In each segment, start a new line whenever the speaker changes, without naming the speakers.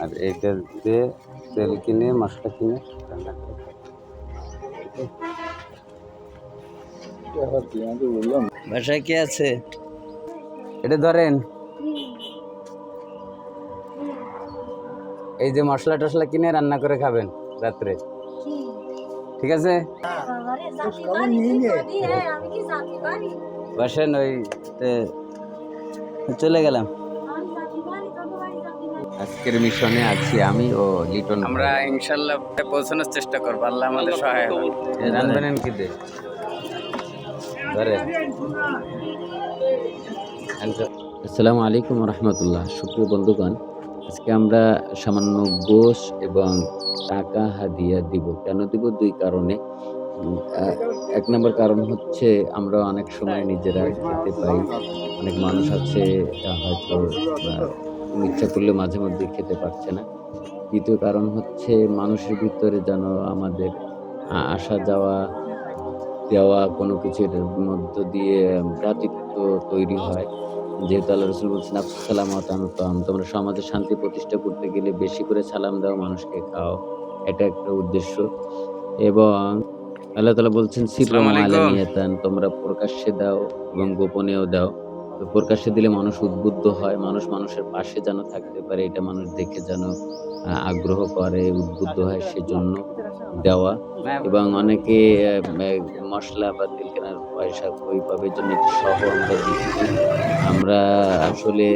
আর এইটা দিয়ে তেল কিনে মশলা কিনে রান্না করে বাসায় কে আছে? এটা ধরেন, এই যে মশলা টশলা কিনে রান্না করে খাবেন রাত্রে, ঠিক আছে? বসেন, ওই চলে গেলাম। আজকের মিশনে আছি আমি ও লিটন। আমরা ইনশাল্লাহ পৌঁছানোর চেষ্টা করবো, আল্লাহ আমাদের সহায় হবে। রানবেন কি দে ধরে। আসসালামু আলাইকুম রহমতুল্লাহ। সুপ্রিয় বন্ধুগণ, আজকে আমরা সামান্য গোশ এবং টাকা হাদিয়া দিব। কেন দিব? দুই কারণে। এক নম্বর কারণ হচ্ছে আমরা অনেক সময় নিজেরা খেতে পাই, অনেক মানুষ আছে হয়তো ইচ্ছা করলে মাঝে মধ্যে খেতে পারছে না। দ্বিতীয় কারণ হচ্ছে মানুষের ভিতরে যেন আমাদের আসা যাওয়া দেওয়া কোনো কিছুর মধ্য দিয়ে ভ্রাতৃত্ব তৈরি হয়। যেহেতু আল্লাহ রাসূল বলছেন, আফসুস সালাম ওয়া তা'াম, তোমরা সমাজে শান্তি প্রতিষ্ঠা করতে গেলে বেশি করে সালাম দাও, মানুষকে খাও। এটা একটা উদ্দেশ্য। এবং আল্লাহ তাআলা বলছেন, সিররাম ওয়া আলানিয়াতান, তোমরা প্রকাশ্যে দাও এবং গোপনেও দাও। তো প্রকাশ্যে দিলে মানুষ উদ্বুদ্ধ হয়, মানুষ মানুষের পাশে যেন থাকতে পারে, এটা মানুষ দেখে যেন আগ্রহ করে, উদ্বুদ্ধ হয়, সেজন্য দেওয়া। এবং অনেকে মসলা বা তেল কেনার পয়সা কই পাবে, এজন্য এটি সহ আমরা দিচ্ছি। আমরা আসলে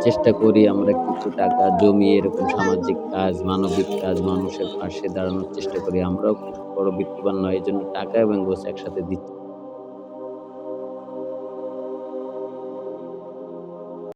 চেষ্টা করি আমরা কিছু টাকা জমিয়ে এরকম সামাজিক কাজ, মানবিক কাজ, মানুষের পাশে দাঁড়ানোর চেষ্টা করি। আমরাও খুব বড় বিত্তবান নয়, এজন্য টাকা এবং গোছ একসাথে দিচ্ছি।